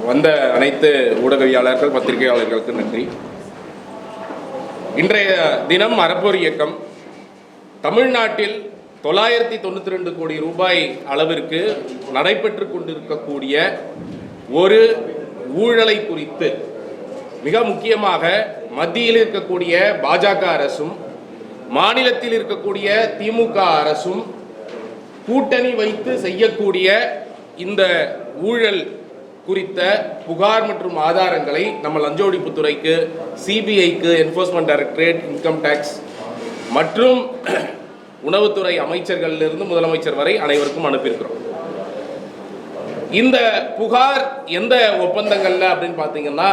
வந்த அனைத்து ஊடகவியலாளர்கள் பத்திரிகையாளர்களுக்கு நன்றி. இன்றைய தினம் அறப்போர் இயக்கம் தமிழ்நாட்டில் 992 கோடி ரூபாய் அளவிற்கு நடைபெற்று கொண்டிருக்கக்கூடிய ஒரு ஊழலை குறித்து மிக முக்கியமாக மத்தியில் இருக்கக்கூடிய பாஜக அரசும் மாநிலத்தில் இருக்கக்கூடிய திமுக அரசும் கூட்டணி வைத்து செய்யக்கூடிய இந்த ஊழல் குறித்த புகார் மற்றும் ஆதாரங்களை நம்ம லஞ்ச ஒழிப்புத்துறைக்கு, சிபிஐக்கு, என்ஃபோர்ஸ்மெண்ட் டைரக்டரேட், இன்கம் டேக்ஸ் மற்றும் உணவுத்துறை அமைச்சர்களிலிருந்து முதலமைச்சர் வரை அனைவருக்கும் அனுப்பியிருக்கிறோம். இந்த புகார் எந்த ஒப்பந்தங்கள்ல அப்படின்னு பார்த்தீங்கன்னா,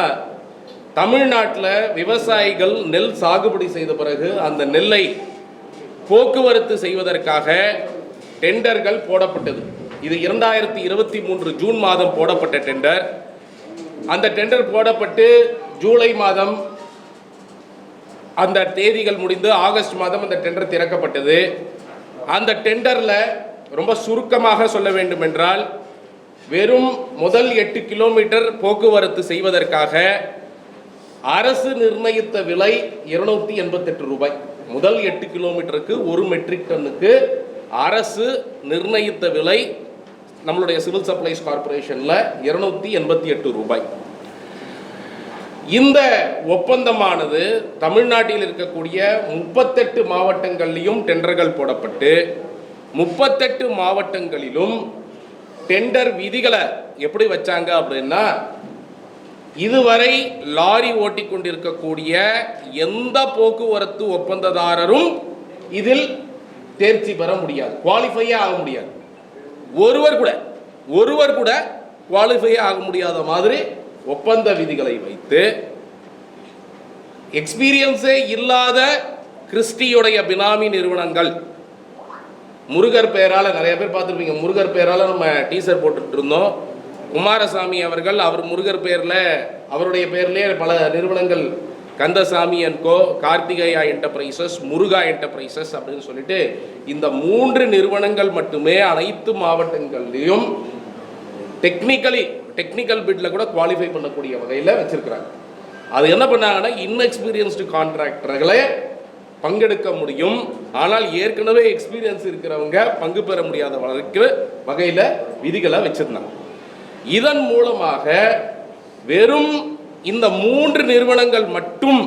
தமிழ்நாட்டில் விவசாயிகள் நெல் சாகுபடி செய்த பிறகு அந்த நெல்லை போக்குவரத்து செய்வதற்காக டெண்டர்கள் போடப்பட்டது. இது 2023 ஜூன் மாதம் போடப்பட்ட டெண்டர். அந்த டெண்டர் போடப்பட்டு ஜூலை மாதம் அந்த தேதிகள் முடிந்து ஆகஸ்ட் மாதம் அந்த டெண்டர் திறக்கப்பட்டது. அந்த டெண்டரில் ரொம்ப சுருக்கமாக சொல்ல வேண்டும் என்றால், வெறும் முதல் 8 கிலோமீட்டர் போக்குவரத்து செய்வதற்காக அரசு நிர்ணயித்த விலை 288 ரூபாய். முதல் 8 கிலோமீட்டருக்கு 1 மெட்ரிக் டன்னுக்கு அரசு நிர்ணயித்த விலை நம்மளுடைய சிவில் சப்ளைஸ் கார்பரேஷன்ல 288 ரூபாய். இந்த ஒப்பந்தமானது தமிழ்நாட்டில் இருக்கக்கூடிய 38 மாவட்டங்களிலும் டெண்டர்கள் போடப்பட்டு 38 மாவட்டங்களிலும் டெண்டர் விதிகளை எப்படி வச்சாங்க அப்படின்னா, இதுவரை லாரி ஓட்டி கொண்டிருக்கக்கூடிய எந்த போக்குவரத்து ஒப்பந்ததாரரும் இதில் தேர்ச்சி பெற முடியாது, குவாலிஃபையே ஆக முடியாது. ஒருவர் கூட குவாலிஃபையே ஆக முடியாத மாதிரி ஒப்பந்த விதிகளை வைத்து எக்ஸ்பீரியன்ஸே இல்லாத கிறிஸ்டியுடைய பினாமி நிறுவனங்கள், முருகர் பெயரால் நிறைய பேர் பார்த்துருப்பீங்க, முருகர் பெயரால் நம்ம டீசர் போட்டுட்டு இருந்தோம். குமாரசாமி அவர்கள் அவர் முருகர் பெயரில் அவருடைய பெயர்லேயே பல நிறுவனங்கள், Kandasamy and co, Karthikeya enterprises, Muruga enterprises அப்படின்னு சொல்லிட்டு இந்த 3 நிறுவனங்கள் மட்டுமே அனைத்து மாவட்டங்கள்லையும் டெக்னிக்கல் பிட்ல கூட குவாலிஃபை பண்ணக்கூடிய வகையில் வச்சிருக்கிறாங்க. அது என்ன பண்ணாங்கன்னா, இன்எக்ஸ்பீரியன்ஸ்டு கான்ட்ராக்டர்களை பங்கெடுக்க முடியும், ஆனால் ஏற்கனவே எக்ஸ்பீரியன்ஸ் இருக்கிறவங்க பங்கு பெற முடியாத வகையில் விதிகளை வச்சிருந்தாங்க. இதன் மூலமாக வெறும் இந்த 3 நிறுவனங்கள் மட்டும்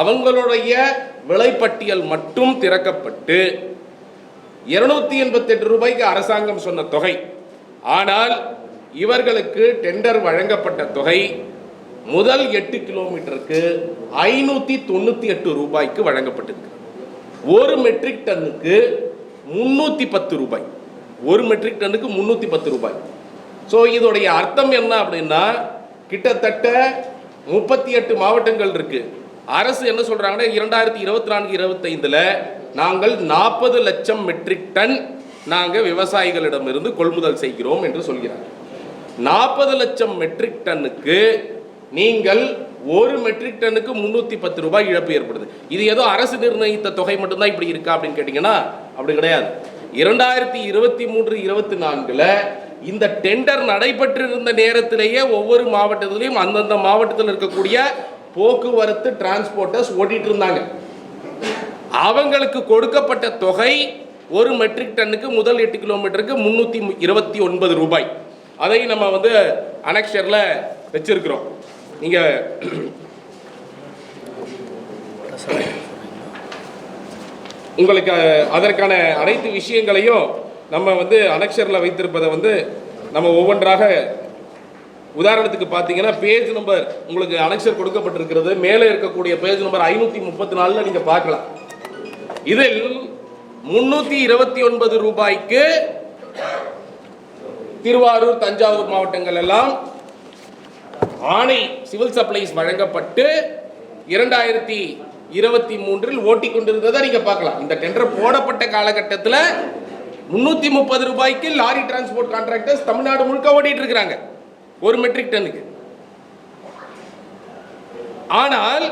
அவங்களுடைய விலைப்பட்டியல் மட்டும் திறக்கப்பட்டு 288 ரூபாய்க்கு அரசாங்கம் சொன்ன தொகை, ஆனால் இவர்களுக்கு டெண்டர் வழங்கப்பட்ட தொகை முதல் 8 கிலோமீட்டருக்கு 598 ரூபாய்க்கு வழங்கப்பட்டிருக்கு. 1 மெட்ரிக் டன்னுக்கு 310 ரூபாய். 1 மெட்ரிக் டன்னுக்கு 310 ரூபாய். ஸோ இதோடைய அர்த்தம் என்ன அப்படின்னா, கிட்டத்தட்ட 38 மாவட்டங்கள் இருக்கு. அரசு என்ன சொல்றாங்கன்னா, 2024-25 நாங்கள் 40 லட்சம் மெட்ரிக் டன் நாங்கள் விவசாயிகளிடமிருந்து கொள்முதல் செய்கிறோம் என்று சொல்கிறார். 40 லட்சம் மெட்ரிக் டன்னுக்கு நீங்கள் 1 மெட்ரிக் டன்னுக்கு 310 ரூபாய் இழப்பு ஏற்படுது. இது ஏதோ அரசு நிர்ணயித்த தொகை மட்டும்தான் இப்படி இருக்கா அப்படின்னு கேட்டீங்கன்னா அப்படி கிடையாது. 2023-24 இந்த டெண்டர் நடைபெற்றிருந்த நேரத்திலேயே ஒவ்வொரு மாவட்டத்திலையும் அந்தந்த மாவட்டத்தில் இருக்கக்கூடிய போக்குவரத்து டிரான்ஸ்போர்ட்டர்ஸ் ஓட்டிட்டு இருந்தாங்க. அவங்களுக்கு கொடுக்கப்பட்ட தொகை 1 மெட்ரிக் டன்னுக்கு முதல் 8 கிலோமீட்டருக்கு 329 ரூபாய். அதை நம்ம அனெக்ஷர்ல வச்சிருக்கிறோம். நீங்க உங்களுக்கு அதற்கான அனைத்து விஷயங்களையும் நம்ம அனெக்ஷர்ல வைத்திருப்பதை நம்ம ஒவ்வொன்றாக, உதாரணத்துக்கு பார்த்தீங்கன்னா பேஜ் நம்பர் உங்களுக்கு அனெக்ஷர் கொடுக்கப்பட்டிருக்கிறது. மேலே இருக்கக்கூடிய பேஜ் நம்பர் 534 நீங்க பார்க்கலாம். இதில் 329 ரூபாய்க்கு திருவாரூர், தஞ்சாவூர் மாவட்டங்கள் எல்லாம் ஆணை சிவில் சப்ளைஸ் வழங்கப்பட்டு 2023 ஓட்டிக்கொண்டிருந்ததை நீங்க பார்க்கலாம். இந்த டெண்டர் போடப்பட்ட காலகட்டத்தில் 330 ரூபாய்க்கு லாரி டிரான்ஸ்போர்ட் கான்ட்ராக்டர்ஸ் தமிழ்நாடு முழுக்க ஓட்டிட்டு இருக்கிறாங்க 1 மெட்ரிக் டன்னுக்கு. ஆனால்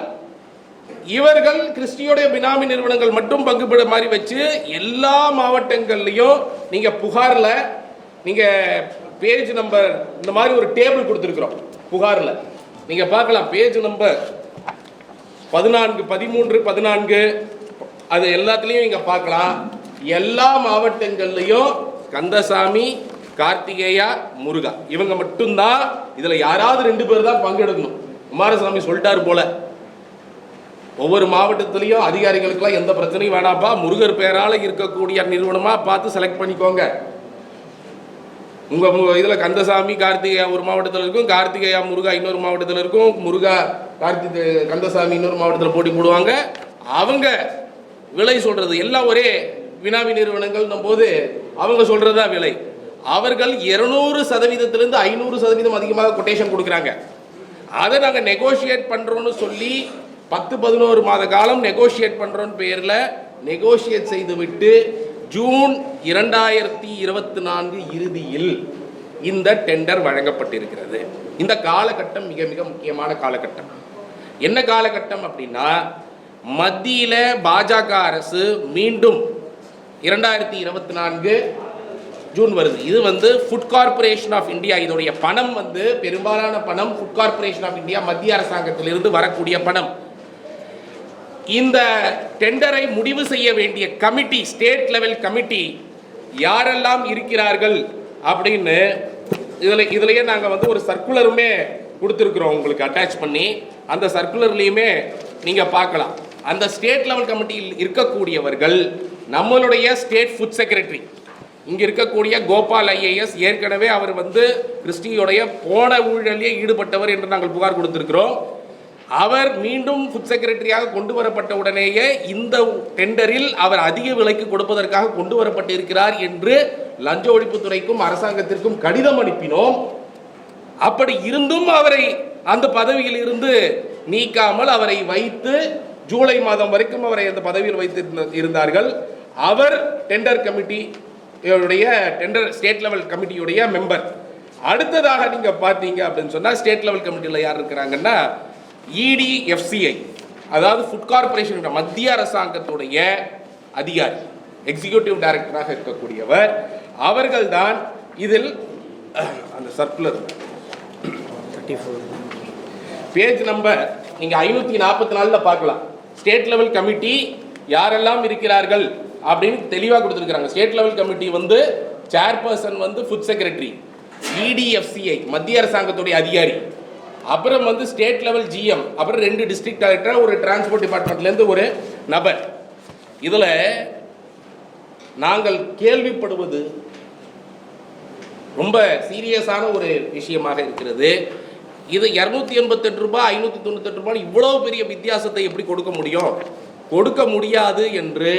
இவர்கள் கிறிஸ்டியோடைய பினாமி நிறுவனங்கள் மட்டும் பங்கு பெற மாதிரி வச்சு எல்லா மாவட்டங்கள்லையும் நீங்க புகார்ல நீங்க பேஜ் நம்பர் இந்த மாதிரி ஒரு டேபிள் கொடுத்துருக்குறோம் புகாரில். நீங்க பார்க்கலாம் பேஜ் நம்பர் 14, 13, 14 அது எல்லாத்துலேயும் நீங்க பார்க்கலாம். எல்லா மாவட்டங்கள்லையும் கந்தசாமி, கார்த்திகேயா, முருகா இவங்க மட்டும்தான். இதுல யாராவது 2 பேர் தான் பங்கெடுக்கணும். குமாரசாமி சொல்லிட்டாரு போல, ஒவ்வொரு மாவட்டத்திலையும் அதிகாரிகளுக்கெல்லாம் எந்த பிரச்சனையும் வேணாப்பா, முருகர் பேரால இருக்கக்கூடிய நிறுவனமா பார்த்து செலக்ட் பண்ணிக்கோங்க. உங்க இதுல கந்தசாமி, கார்த்திகேயா ஒரு மாவட்டத்தில் இருக்கும், கார்த்திகேயா முருகா இன்னொரு மாவட்டத்தில் இருக்கும், முருகா கந்தசாமி இன்னொரு மாவட்டத்தில் போட்டி போடுவாங்க. அவங்க விலை சொல்றது எல்லாம் ஒரே வினாவி நிறுவனங்கள் போது அவங்க சொல்றதா விலை. அவர்கள் 200%லிருந்து 500% அதிகமாக கொட்டேஷன் கொடுக்குறாங்க. அதை நாங்கள் நெகோஷியேட் பண்றோம்னு சொல்லி 10-11 மாத காலம் நெகோஷியேட் பண்றோம் பேர்ல நெகோஷியேட் செய்துவிட்டு ஜூன் 2024 இறுதியில் இந்த டெண்டர் வழங்கப்பட்டிருக்கிறது. இந்த காலகட்டம் மிக மிக முக்கியமான காலகட்டம். என்ன காலகட்டம் அப்படின்னா, மத்தியில பாஜக அரசு மீண்டும் 2024 ஜூன் வருது. இது ஃபுட் கார்பரேஷன் ஆஃப் இந்தியா, இதோடைய பணம் பெரும்பாலான பணம் ஃபுட் கார்பரேஷன் ஆஃப் இந்தியா மத்திய அரசாங்கத்திலிருந்து வரக்கூடிய பணம். இந்த டெண்டரை முடிவு செய்ய வேண்டிய கமிட்டி, ஸ்டேட் லெவல் கமிட்டி யாரெல்லாம் இருக்கிறார்கள் அப்படின்னு இதுலயே நாங்கள் ஒரு சர்க்குலருமே கொடுத்துருக்குறோம் உங்களுக்கு அட்டாச் பண்ணி. அந்த சர்க்குலர்லையுமே நீங்க பார்க்கலாம். அந்த ஸ்டேட் லெவல் கமிட்டியில் இருக்கக்கூடியவர்கள் நம்மளுடைய ஸ்டேட் ஃபுட் செக்ரட்டரி, இங்க இருக்கக்கூடிய கோபால் ஐஏஎஸ், ஏற்கனவே அவர் கிறிஸ்டியோடைய போன ஊழலிலே ஈடுபட்டவர் என்று நாங்கள் புகார் கொடுத்திருக்கிறோம். அவர் மீண்டும் ஃபுட் செக்ரட்டரியாக கொண்டு வரப்பட்ட உடனேயே இந்த டெண்டரில் அவர் அதிக விலைக்கு கொடுப்பதற்காக கொண்டு வரப்பட்டிருக்கிறார் என்று லஞ்ச ஒழிப்புத்துறைக்கும் அரசாங்கத்திற்கும் கடிதம் அனுப்பினோம். அப்படி இருந்தும் அவரை அந்த பதவியில் இருந்து நீக்காமல் அவரை வைத்து ஜூலை மாதம் வரைக்கும் அவரை அந்த பதவியில் வைத்து இருந்தார்கள். அவர் tender committee tender state level கமிட்டியுடைய மெம்பர். அடுத்ததாக நீங்க பார்த்தீங்க அப்படின்னு சொன்னா, ஸ்டேட் லெவல் கமிட்டியில் யார் இருக்கிறாங்கன்னா, EDFCI, அதாவது ஃபுட் கார்பரேஷன் மத்திய அரசாங்கத்துடைய அதிகாரி, எக்ஸிகியூட்டிவ் டைரக்டராக இருக்கக்கூடியவர். அவர்கள் தான் இதில் அந்த சர்க்குலர் பேஜ் நம்பர் நீங்க 544 பார்க்கலாம். ஸ்டேட் லெவல் கமிட்டி யாரெல்லாம் இருக்கிறார்கள் அப்படின்னு தெளிவாக கொடுத்துருக்காங்க. State level committee chairperson food secretary, EDFCI மத்திய அரசாங்கத்துடைய அதிகாரி, அப்புறம் ஸ்டேட் லெவல் GM, அப்புறம் 2 டிஸ்ட்ரிக்ட் கலெக்டர், ஒரு டிரான்ஸ்போர்ட் டிபார்ட்மெண்ட்லேருந்து ஒரு நபர். இதில் நாங்கள் கேள்விப்படுவது ரொம்ப சீரியஸான ஒரு விஷயமாக இருக்கிறது. இது 288 ரூபாய் 598 ரூபாய் இவ்வளவு பெரிய வித்தியாசத்தை எப்படி கொடுக்க முடியும்? கொடுக்க முடியாது என்று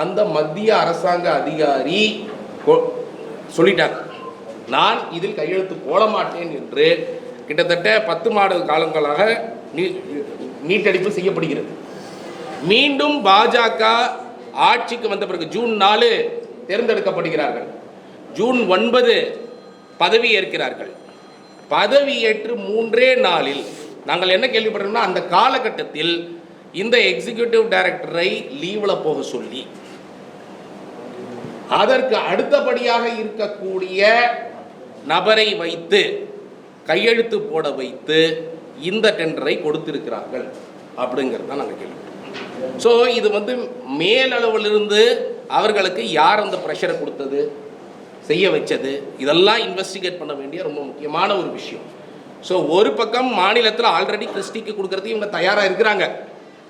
அந்த மத்திய அரசாங்க அதிகாரி சொல்லிட்டார். நான் இதில் கையெழுத்து போட மாட்டேன் என்று கிட்டத்தட்ட 10 மாத காலங்களாக நீட்டடிப்பு செய்யப்படுகிறது. மீண்டும் பாஜக ஆட்சிக்கு வந்த பிறகு ஜூன் 4 தேர்ந்தெடுக்கப்படுகிறார்கள். ஜூன் 9 பதவி ஏற்கிறார்கள். பதவியேற்று 3 நாளில் நாங்கள் என்ன கேள்விப்பட்டோம்னா, அந்த காலகட்டத்தில் இந்த எக்ஸிகியூட்டிவ் டைரக்டரை லீவ்ல போக சொல்லி அதற்கு அடுத்தபடியாக இருக்கக்கூடிய நபரை வைத்து கையெழுத்து போட வைத்து இந்த டெண்டரை கொடுத்திருக்கிறார்கள் அப்படிங்கிறத நாங்கள் கேள்விப்பட்டோம். ஸோ இது மேலளவிலிருந்து அவர்களுக்கு யார் அந்த ப்ரெஷரை கொடுத்தது, செய்ய வச்சது, இதெல்லாம் இன்வெஸ்டிகேட் பண்ண வேண்டிய ரொம்ப முக்கியமான ஒரு விஷயம். ஸோ ஒரு பக்கம் மாநிலத்தில் ஆல்ரெடி கிறிஸ்டிக்கு கொடுக்கறதுக்கு இவங்க தயாராக இருக்கிறாங்க.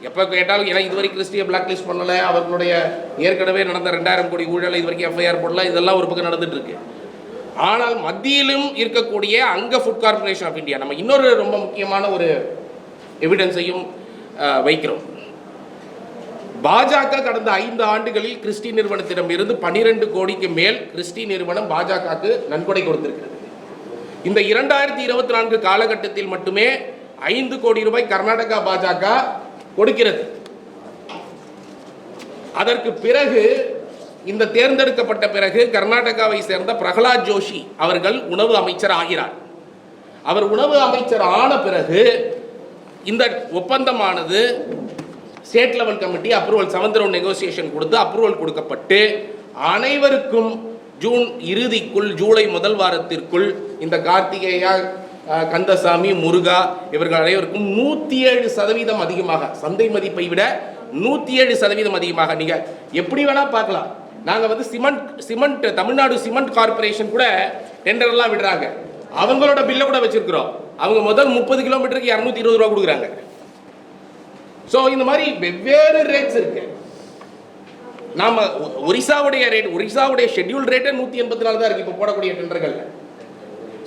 எப்போ கேட்டாலும், ஏன்னா இதுவரைக்கும் கிறிஸ்டியை பிளாக் லிஸ்ட் பண்ணலை, அவர்களுடைய ஏற்கனவே நடந்த 2000 கோடி ஊழல் இது வரைக்கும் FIR போடல, இதெல்லாம் ஒரு பக்கம் நடந்துட்டு இருக்கு. ஆனால் மத்தியிலும் இருக்கக்கூடிய அங்க ஃபுட் கார்பரேஷன் ஆஃப் இந்தியா நம்ம இன்னொரு ரொம்ப முக்கியமான ஒரு எவிடன்ஸையும் வைக்கிறோம். பாஜக கடந்த 5 ஆண்டுகளில் கிறிஸ்டி நிறுவனத்திடம் இருந்து 12 கோடிக்கு மேல் கிறிஸ்டி நிறுவனம் பாஜகவுக்கு நன்கொடை கொடுத்திருக்கிறது. இந்த 2024 காலகட்டத்தில் மட்டுமே 5 கோடி ரூபாய் கர்நாடகா பாஜக கொடுக்கிறது. அதற்கு பிறகு இந்த தேர்ந்தெடுக்கப்பட்ட பிறகு கர்நாடகாவை சேர்ந்த பிரகலாத் ஜோஷி அவர்கள் உணவு அமைச்சர் ஆகிறார். அவர் உணவு அமைச்சர் ஆன பிறகு இந்த ஒப்பந்தமானது state level committee approval 7th round negotiation கொடுத்து அப்ரூவல் கொடுக்கப்பட்டு அனைவருக்கும் ஜூன் இறுதிக்குள், ஜூலை முதல் வாரத்திற்குள் இந்த கார்த்திகேயா, கந்தசாமி, முருகா இவர்கள் அனைவருக்கும் 107% அதிகமாக, சந்தை மதிப்பை விட 107% அதிகமாக. நீங்க எப்படி வேணா பார்க்கலாம். நாங்க வந்து சிமெண்ட் தமிழ்நாடு சிமெண்ட் கார்பரேஷன் கூட டெண்டர் எல்லாம் விடுறாங்க. அவங்களோட பில்ல கூட வச்சிருக்கிறோம். அவங்க முதல் 30 கிலோமீட்டருக்கு 220 ரூபா கொடுக்குறாங்க. ஸோ இந்த மாதிரி வெவ்வேறு ரேட்ஸ் இருக்கு. நாம ஒரிசாவுடைய ஷெட்யூல் ரேட்டே 184 தான் இருக்கு இப்போ போடக்கூடிய டெண்டர்கள்.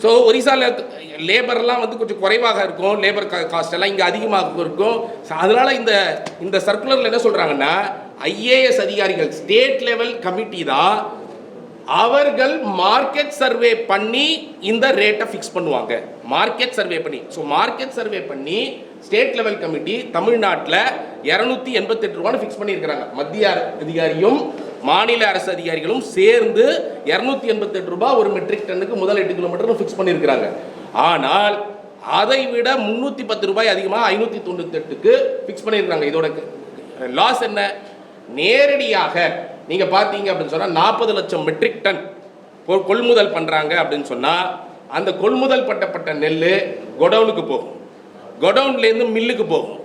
ஸோ ஒரிசாவில் லேபர்லாம் வந்து கொஞ்சம் குறைவாக இருக்கும், லேபர் காஸ்ட் எல்லாம் இங்கே அதிகமாக இருக்கும். அதனால இந்த சர்க்குலரில் என்ன சொல்றாங்கன்னா, ஐஏஎஸ் அதிகாரிகள் ஸ்டேட் லெவல் கமிட்டி தான் அவர்கள் மார்க்கெட் சர்வே பண்ணி இந்த ரேட்டை ஃபிக்ஸ் பண்ணுவாங்க. மார்க்கெட் சர்வே பண்ணி, ஸோ மார்க்கெட் சர்வே பண்ணி ஸ்டேட் லெவல் கமிட்டி தமிழ்நாட்டில் 288 ரூபான்னு ஃபிக்ஸ் பண்ணியிருக்கிறாங்க. மத்திய அதிகாரியும் மாநில அரசு அதிகாரிகளும் சேர்ந்து 288 ரூபாய் ஒரு மெட்ரிக் டன்னுக்கு முதல் 8 கிலோமீட்டர் ஃபிக்ஸ் பண்ணியிருக்கிறாங்க. ஆனால் அதை விட 310 ரூபாய் அதிகமாக 598க்கு ஃபிக்ஸ் பண்ணியிருக்கிறாங்க. இதோட லாஸ் என்ன? நேரடியாக நீங்க பார்த்தீங்க அப்படின்னு சொன்னா 40 லட்சம் மெட்ரிக் டன் கொள்முதல் பண்றாங்க அப்படின்னு சொன்னா, அந்த கொள்முதல் பண்ணப்பட்ட நெல் கோடவுனுக்கு போகும், கோடவுன்லேருந்து மில்லுக்கு போகும்,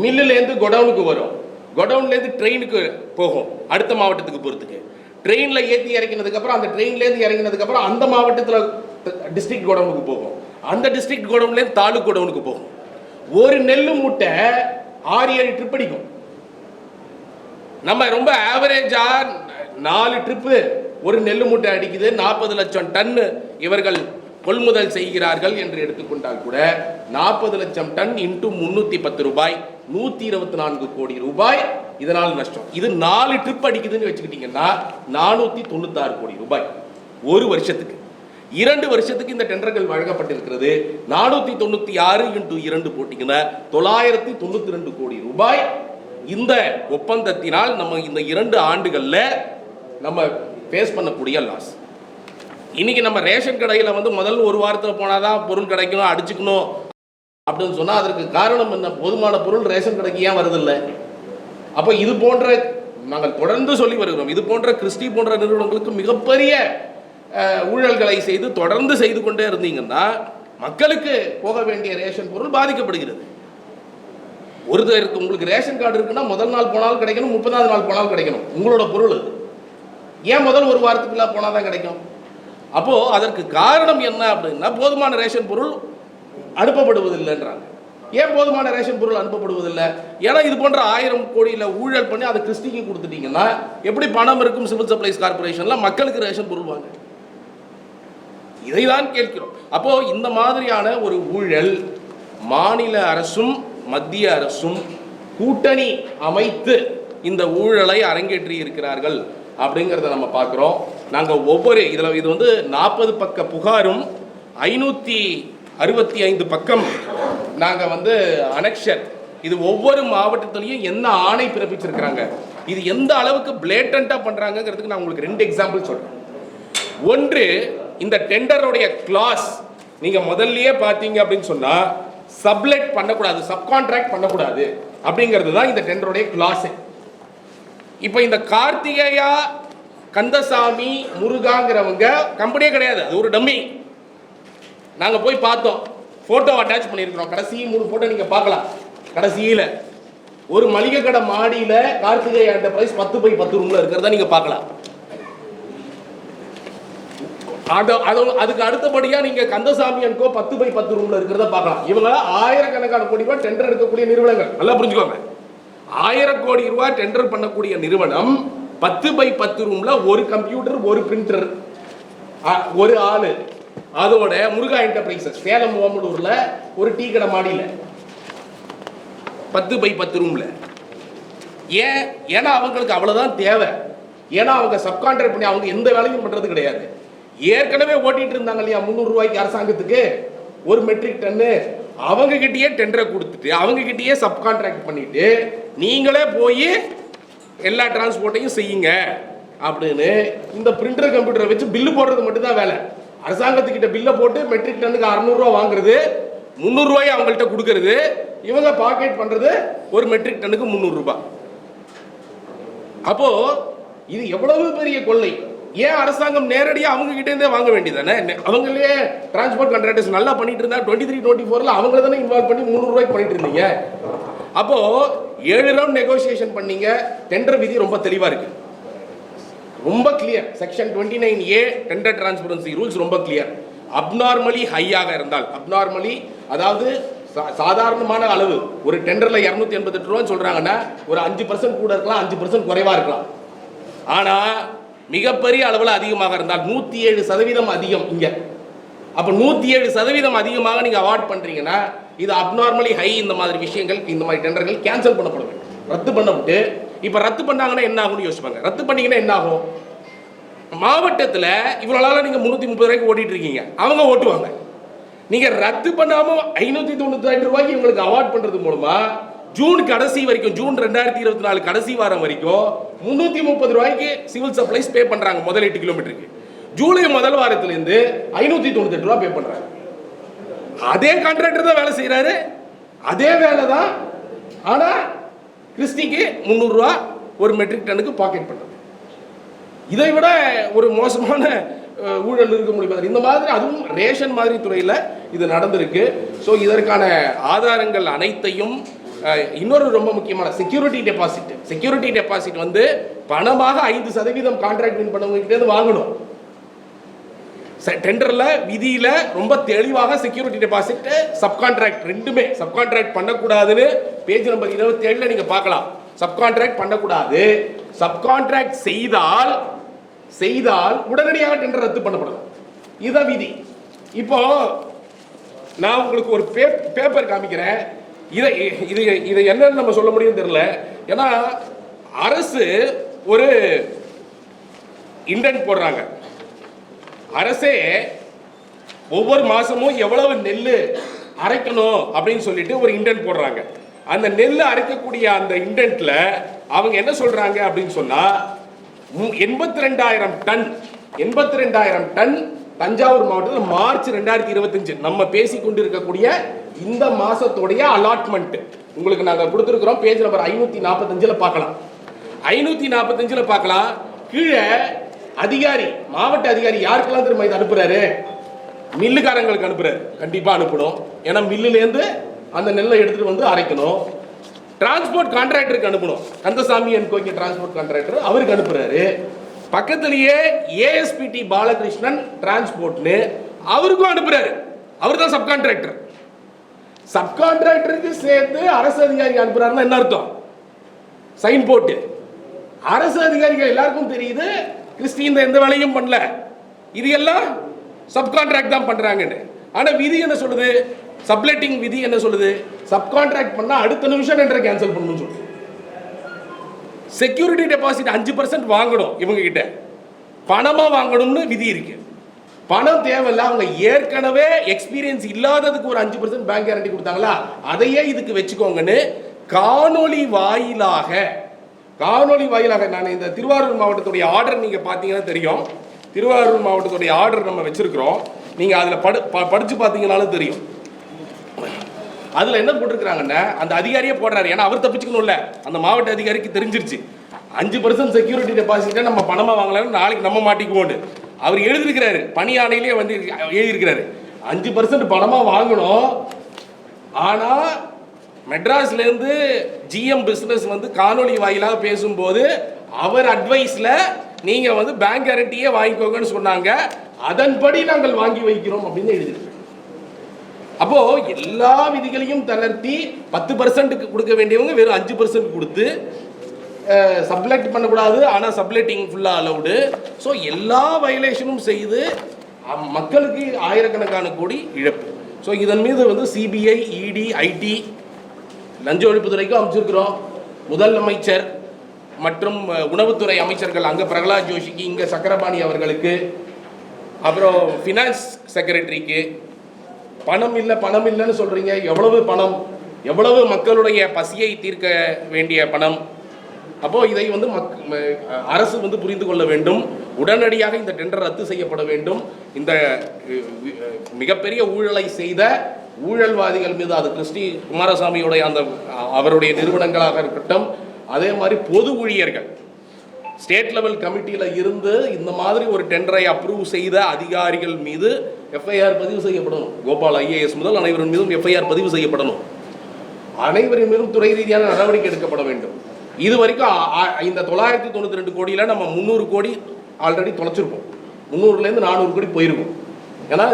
மில்லுலேருந்து கோடவுனுக்கு வரும், கோடவுன்லேருந்து ட்ரெயினுக்கு போகும் அடுத்த மாவட்டத்துக்கு போகிறதுக்கு. ட்ரெயினில் ஏற்றி இறங்கினதுக்கப்புறம் அந்த ட்ரெயின்லேருந்து இறங்கினதுக்கப்புறம் அந்த மாவட்டத்தில் டிஸ்ட்ரிக்ட் கோடவுனுக்கு போகும், அந்த டிஸ்ட்ரிக்ட் கோடவுன்லேருந்து தாலுக் கோடவுனுக்கு போகும். ஒரு நெல் மூட்டை 6-7 ட்ரிப் அடிக்கும். நம்ம ரொம்ப ஆவரேஜா 4 ட்ரிப்பு ஒரு நெல் மூட்டை அடிக்குது. 40 லட்சம் டன் இவர்கள் கொள்முதல் செய்கிறார்கள் என்று எடுத்துக்கொண்டால் கூட 40 லட்சம் டன் இன்டு 310 ரூபாய் 124 கோடி ரூபாய் இதனால் நஷ்டம். இது 4 ட்ரிப் அடிக்குதுன்னு வச்சுக்கிட்டீங்கன்னா 496 கோடி ரூபாய் ஒரு வருஷத்துக்கு. 2 வருஷத்துக்கு இந்த டெண்டர்கள் வழங்கப்பட்டிருக்கிறது. 496 இன்டு 2 போட்டீங்கன்னா 992 கோடி ரூபாய் இந்த ஒப்பந்தத்தினால் நம்ம இந்த 2 ஆண்டுகள்ல நம்ம ஃபேஸ் பண்ணக்கூடிய லாஸ். இன்னைக்கு நம்ம ரேஷன் கடையில் வந்து முதல் ஒரு வாரத்தில் போனாதான் பொருள் கிடைக்கணும், அடிச்சுக்கணும் அப்படின்னு சொன்னா அதற்கு காரணம் என்ன? போதுமான பொருள் ரேஷன் கடைக்கு ஏன் வருதில்லை? அப்போ இது போன்ற நாங்கள் தொடர்ந்து சொல்லி வருகிறோம், இது போன்ற கிறிஸ்டி போன்ற நிறுவனங்களுக்கு மிகப்பெரிய ஊழல்களை செய்து தொடர்ந்து செய்து கொண்டே இருந்தீங்கன்னா மக்களுக்கு போக வேண்டிய ரேஷன் பொருள் பாதிக்கப்படுகிறது. ஒருத்தருக்கு உங்களுக்கு ரேஷன் கார்டு இருக்குன்னா முதல் நாள் போனாலும் கிடைக்கணும், 30வது நாள் போனாலும் கிடைக்கணும். உங்களோட பொருள் ஏன் முதல் ஒரு வாரத்துக்குள்ள போனால் தான் கிடைக்கும்? அப்போ அதற்கு காரணம் என்ன அப்படின்னா, போதுமான ரேஷன் பொருள் அனுப்பப்படுவதில்லைன்றாங்க. ஏன் போதுமான ரேஷன் பொருள் அனுப்பப்படுவதில்லை? ஏன்னா இது போன்ற 1000 கோடியில் ஊழல் பண்ணி அதை கிறிஸ்டிக்கு கொடுத்துட்டீங்கன்னா எப்படி பணம் இருக்கும் சிவில் சப்ளைஸ் கார்பரேஷன்ல மக்களுக்கு ரேஷன் பொருள் வாங்க? இதைதான் கேட்கிறோம். அப்போ இந்த மாதிரியான ஒரு ஊழல் மாநில அரசும் மத்திய அரசும் கூட்டணி அமைத்து இந்த ஊழலை அரங்கேற்றி இருக்கிறார்கள் அப்படிங்கிறத நம்ம பார்க்குறோம். நாங்கள் ஒவ்வொரு இதில் இது வந்து 40 பக்க புகாரும் 565 பக்கம் நாங்கள் வந்து அனெக்ஷர், இது ஒவ்வொரு மாவட்டத்திலையும் என்ன ஆணை பிறப்பிச்சிருக்கிறாங்க, இது எந்த அளவுக்கு பிளேட்டண்டா பண்றாங்கிறதுக்கு நான் உங்களுக்கு 2 எக்ஸாம்பிள் சொல்றேன். ஒன்று, இந்த டெண்டருடைய கிளாஸ் நீங்க முதல்லயே பார்த்தீங்க அப்படின்னு சொன்னா சப்லெட் பண்ணக்கூடாது, சப்கான்ட்ராக்ட் பண்ணக்கூடாது அப்படிங்கிறது தான் இந்த டெண்டருடைய கிளாஸ். இப்போ இந்த கார்த்திகேயா, கந்தசாமி, முருகாங்கிறவங்க கம்பெனியே கிடையாது, அது ஒரு டம்மி. நாங்கள் போய் பார்த்தோம், ஃபோட்டோ அட்டாச் பண்ணியிருக்கிறோம். கடைசி 3 ஃபோட்டோ நீங்கள் பார்க்கலாம். கடைசியில் ஒரு மளிகை கடை மாடியில் கார்த்திகேயா என்டர்பிரைஸ் 10x10 ரூமில் இருக்கிறதா நீங்கள் பார்க்கலாம். அதுக்கு அடுத்தபடியாக நீங்கள் கந்தசாமி அன்கோ 10x10 ரூமில் இருக்கிறத பார்க்கலாம். இவங்க 1000 கணக்கான கோடி ரூபாய் டெண்டர் எடுக்கக்கூடிய நிறுவனங்கள். நல்லா புரிஞ்சுக்கோங்க, 1000 கோடி ரூபாய் டெண்டர் பண்ணக்கூடிய நிறுவனம் 10x10 ரூம்ல ஒரு கம்ப்யூட்டர், ஒரு பிரிண்டர், ஒரு ஆளு. அதோட முருகா என்டர்பிரைசஸ் சேலம் ஓமலூர்ல ஒரு டீ கடை மாடியில 10x10 ரூம்ல. ஏன்னா அவங்களுக்கு அவ்வளவுதான் தேவை. ஏன்னா அவங்க சப்கான்ட்ராக்ட் பண்ணி அவங்க எந்த வேலையும் பண்றது கிடையாது. ஏற்கனவே ஓட்டிட்டு இருந்தாங்க இல்லையா 300 ரூபாய்க்கு அரசாங்கத்துக்கு ஒரு மெட்ரிக் டன்னு, அவங்க கிட்டயே டெண்டரை கொடுத்துட்டு அவங்க கிட்டயே சப்கான்ட்ராக்ட் பண்ணிட்டு நீங்களே போய் எல்லா டிரான்ஸ்போர்ட்டையும் செய்யுங்க அப்படின்னு இந்த பிரிண்டர் கம்ப்யூட்டரை வச்சு பில்லு போடுறது மட்டும்தான் வேலை. அரசாங்கத்துக்கிட்ட பில்லை போட்டு மெட்ரிக் டன்னுக்கு 600 ரூபா வாங்குறது, 300 ரூபாய் அவங்கள்ட்ட கொடுக்கறது, இவங்க பாக்கெட் பண்றது ஒரு மெட்ரிக் டன்னுக்கு 300 ரூபாய். அப்போ இது எவ்வளவு பெரிய கொள்ளை, ஏன் அரசாங்கம் நேரடியாக அவங்க கிட்டே இருந்தே வாங்க வேண்டியதானே? அவங்களே டிரான்ஸ்போர்ட் கான்ட்ராக்டர்ஸ் நல்லா பண்ணிட்டு இருந்தா 23-24 அவங்கள தானே இன்வால்வ் பண்ணி 300 ரூபாய்க்கு பண்ணிட்டு இருந்தீங்க. அப்போ 7 ரவுண்ட் நெகோசியேஷன் பண்ணீங்க. டெண்டர் விதி ரொம்ப தெளிவா இருக்கு, ரொம்ப clear. Section 29A tender transparency rules ரொம்ப கிளியர். அப்நார்மலி ஹையாக இருந்தால், அப்நார்மலி அதாவது சாதாரணமான அளவு, ஒரு டெண்டர்ல 288 ரூபான்னு சொல்றாங்கன்னா ஒரு 5% கூட இருக்கலாம், 5% குறைவா இருக்கலாம். ஆனா மிகப்பெரிய அளவில் அதிகமாக இருந்தால் 107% அதிகம் இங்க. அப்ப 107% அதிகமாக நீங்க அவார்ட் பண்றீங்கன்னா இது அப்நார்மலி ஹை. இந்த மாதிரி விஷயங்கள், இந்த மாதிரி டெண்டர்கள் கேன்சல் பண்ணப்படும், ரத்து பண்ணப்பட்டு. இப்ப ரத்து பண்ணாங்கன்னா என்ன ஆகும்னு யோசிப்பாங்க. ரத்து பண்ணீங்கன்னா என்ன ஆகும்? மாவட்டத்தில் இவ்வளவு நாளா நீங்க 330 ரூபாய்க்கு ஓட்டிட்டு இருக்கீங்க, அவங்க ஓட்டுவாங்க. நீங்க ரத்து பண்ணாம 592 ரூபாய்க்கு உங்களுக்கு அவார்ட் பண்றது மூலமா ஜூன் கடைசி வரைக்கும், ஜூன் 2024 கடைசி வாரம் வரைக்கும் 330 ரூபாய்க்கு சிவில் சப்ளைஸ் பே பண்றாங்க முதல் 8 கிலோமீட்டருக்கு. ஜூலை முதல் வாரத்திலிருந்து 598 ரூபாய் பே பண்றாங்க. அதே கான்ட்ராக்டர் தான் வேலை செய்யறாரு, அதே வேலை தான். ஆனா கிறிஸ்டிக்கு 300 ரூபாய் ஒரு மெட்ரிக் டனுக்கு பாக்கெட் பண்றது. இதை விட ஒரு மோசமான ஊழல் இருக்க முடியாது. இந்த மாதிரி அதுவும் ரேஷன் மாதிரி துறையில் இது நடந்திருக்கு. ஸோ இதற்கான ஆதாரங்கள் அனைத்தையும், இன்னொரு ரொம்ப முக்கியமான செக்யூரிட்டி டெபாசிட். செக்யூரிட்டி டெபாசிட் வந்து பணமாக 5% கான்ட்ராக்ட் வின் பண்ணவங்க வாங்கணும். டெண்டர்ல விதியில ரொம்ப தெளிவாக செக்யூரிட்டி டெபாசிட், சப்கான்ட்ராக்ட் ரெண்டுமே சப்கான்ட்ராக்ட் பண்ணக்கூடாதுன்னு பேஜ் நம்பர் 27 நீங்க பார்க்கலாம். சப்கான்ட்ராக்ட் பண்ணக்கூடாது. சப்கான்ட்ராக்ட் செய்தால் உடனடியாக டெண்டர் ரத்து பண்ணப்படும். இதுதான் விதி. இப்போ நான் உங்களுக்கு ஒரு பேப்பர் காமிக்கிறேன். இதை என்னன்னு நம்ம சொல்ல முடியும் தெரியல. ஏன்னா அரசு ஒரு இண்டென்ட் போடுறாங்க. அரசே ஒவ்வொரு மாசமும் எவ்வளவு நெல் அரைக்கணும் அப்படின்னு சொல்லிட்டு ஒரு இண்டென்ட் போடுறாங்க. அந்த நெல் அரைக்கக்கூடிய அந்த இண்டென்ட்ல அவங்க என்ன சொல்றாங்க அப்படின்னு சொன்னா 82,000 டன் தஞ்சாவூர் மாவட்டத்தில் மார்ச் 2025 நம்ம பேசி கொண்டிருக்கக்கூடிய இந்த மாசத்துடைய அலாட்மெண்ட் உங்களுக்கு நாங்கள் கொடுத்துருக்கிறோம். பேஜ் நம்பர் 545 பார்க்கலாம். 545 பார்க்கலாம். கீழே அதிகாரி, மாவட்ட அதிகாரி யாருக்கெல்லாம் திரும்ப இது அனுப்புறாரு? மில்லுக்காரங்களுக்கு அனுப்புறாரு. கண்டிப்பா அனுப்பணும், ஏன்னா மில்லுலேருந்து அந்த நெல்லை எடுத்துட்டு வந்து அரைக்கணும். டிரான்ஸ்போர்ட் கான்ட்ராக்டருக்கு அனுப்பணும். கந்தசாமி அண்ட் கோக்கி டிரான்ஸ்போர்ட் கான்ட்ராக்டர் அவருக்கு அனுப்புறாரு. பக்கத்திலேயே ஏஎஸ்பிடி பாலகிருஷ்ணன் டிரான்ஸ்போர்ட்னு அவருக்கும் அனுப்புறாரு. அவர் தான் சப்கான்ட்ராக்டர். சப்கான்ட்ராக்டருக்கு சேர்த்து அரசு அதிகாரி அனுப்புறாருன்னா என்ன அர்த்தம்? சைன் போட்டு அரசு அதிகாரிகள் எல்லாருக்கும் தெரியுது கிறிஸ்டின் எந்த வேலையும் பண்ணல, இது எல்லாம் சப்கான்ட்ராக்ட் தான் பண்றாங்கன்னு. ஆனா விதி என்ன சொல்லுது? சப்லெட்டிங் விதி என்ன சொல்லுது? சப்கான்ட்ராக்ட் பண்ணா அடுத்த நிமிஷம் என்ற கேன்சல் பண்ணணும்னு சொல்லுது. செக்யூரிட்டி டெபாசிட் 5% வாங்கணும், இவங்க கிட்ட பணமா வாங்கணும்னு விதி இருக்கு. பணம் தேவையில்ல, அவங்க ஏற்கனவே எக்ஸ்பீரியன்ஸ் இல்லாததுக்கு ஒரு 5% பேங்க் கேரண்டி கொடுத்தாங்களா, அதையே இதுக்கு வச்சுக்கோங்கன்னு காணொலி வாயிலாக நான் இந்த திருவாரூர் மாவட்டத்துடைய ஆர்டர் நீங்க பாத்தீங்கன்னா தெரியும். திருவாரூர் மாவட்டத்துடைய ஆர்டர் நம்ம வச்சிருக்கிறோம். நீங்க அதுல படிச்சு பாத்தீங்கன்னாலும் தெரியும். அதுல என்ன போட்டிருக்காங்கன்னா அந்த அதிகாரியே போடுறாரு. ஏன்னா அவர் தப்பிச்சுக்கணும்ல, அந்த மாவட்ட அதிகாரிக்கு தெரிஞ்சிருச்சு 5% செக்யூரிட்டி டெபாசிட்டை நம்ம பணமா வாங்கலாம், நாளைக்கு நம்ம மாட்டிக்குவோம். அவர் எழுதியிருக்கிறாரு, பணி ஆணையிலேயே வந்து எழுதியிருக்கிறாரு 5% பணமா வாங்கணும். ஆனா மெட்ராஸ்ல இருந்து ஜிஎம் பிசினஸ் வந்து காணொலி வாயிலாக பேசும்போது அவர் அட்வைஸ்ல நீங்க வந்து பேங்க் கேரண்டியே வாங்கிக்கோங்கன்னு சொன்னாங்க. அதன்படி நாங்கள் வாங்கி வைக்கிறோம் அப்படின்னு எழுதியிருக்கோம். அப்போ எல்லா விதிகளையும் தளர்த்தி 10% கொடுக்க வேண்டியவங்க வெறும் 5% கொடுத்து சப்லெக்ட் பண்ணக்கூடாது, ஆனால் சப்லெட்டிங் ஃபுல்லாக அலவுடு. ஸோ எல்லா வயலேஷனும் செய்து மக்களுக்கு ஆயிரக்கணக்கான கோடி இழப்பு. ஸோ இதன் மீது வந்து சிபிஐ, இடி, ஐடி, லஞ்ச ஒழிப்புத்துறைக்கும் அமைச்சிருக்கிறோம். முதல் அமைச்சர் மற்றும் உணவுத்துறை அமைச்சர்கள், அங்கே பிரகலாத் ஜோஷிக்கு, இங்கே சக்கரபாணி அவர்களுக்கு, அப்புறம் ஃபினான்ஸ் செக்ரட்டரிக்கு பணம் இல்லைன்னு சொல்றீங்க. எவ்வளவு பணம், எவ்வளவு மக்களுடைய பசியை தீர்க்க வேண்டிய பணம். அப்போ இதை வந்து அரசு வந்து புரிந்து கொள்ள வேண்டும். உடனடியாக இந்த டெண்டர் ரத்து செய்யப்பட வேண்டும். இந்த மிகப்பெரிய ஊழலை செய்த ஊழல்வாதிகள் மீது, அது கிறிஸ்டி குமாரசாமியுடைய அந்த அவருடைய நிறுவனங்களாக இருக்கட்டும், அதே மாதிரி பொது ஊழியர்கள், ஸ்டேட் லெவல் கமிட்டியில் இருந்து இந்த மாதிரி ஒரு டெண்டரை அப்ரூவ் செய்த அதிகாரிகள் மீது எஃப்ஐஆர் பதிவு செய்யப்படணும். கோபால் ஐஏஎஸ் முதல் அனைவரின் மீதும் எஃப்ஐஆர் பதிவு செய்யப்படணும். அனைவரின் மீதும் துறை ரீதியான நடவடிக்கை எடுக்கப்பட வேண்டும். இது வரைக்கும் இந்த 992 கோடியில் நம்ம 300 கோடி ஆல்ரெடி தொலைச்சிருப்போம். 300லேருந்து 400 கோடி போயிருக்கும். ஏன்னா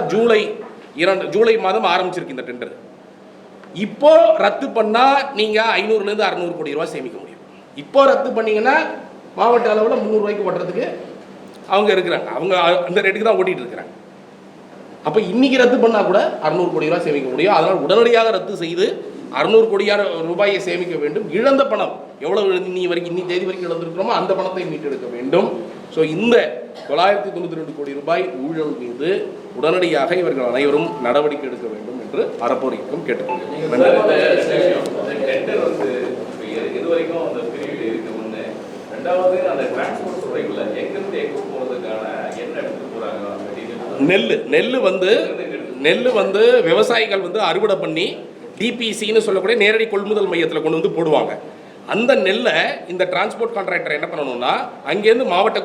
ஜூலை மாதம் ஆரம்பிச்சிருக்கு இந்த டெண்டர். இப்போ ரத்து பண்ணால் நீங்கள் 500லேருந்து 600 கோடி ரூபாய் சேமிக்க முடியும். இப்போ ரத்து பண்ணீங்கன்னா மாவட்ட அளவில் 300 ரூபாய்க்கு ஓட்டுறதுக்கு அவங்க இருக்கிறாங்க. அவங்க அந்த ரேட்டுக்கு தான் ஓட்டிகிட்டு இருக்கிறாங்க. அப்போ இன்னைக்கு ரத்து பண்ணால் கூட 600 கோடி ரூபாய் சேமிக்க முடியும். அதனால் உடனடியாக ரத்து செய்து 600 கோடியார ரூபாயை சேமிக்க வேண்டும். இழந்த பணம் எவ்வளவு இன்னி தேதி வரைக்கும் இழந்திருக்கிறோமோ அந்த பணத்தை மீட்டெடுக்க வேண்டும். ஸோ இந்த 992 கோடி ரூபாய் ஊழல் மீது உடனடியாக இவர்கள் அனைவரும் நடவடிக்கை எடுக்க வேண்டும் என்று அறப்போர் இயக்கம் கேட்டுக்கொள்கிறேன். நெல் வந்து விவசாயிகள் வந்து அறுவடை பண்ணி டிபிசின்னு சொல்லக்கூடிய நேரடி கொள்முதல் மையத்தில் கொண்டு வந்து போடுவாங்க. அந்த நெல்லை இந்த டிரான்ஸ்போர்ட் கான்ட்ராக்டர் என்ன பண்ணணும்னா அங்கேருந்து மாவட்ட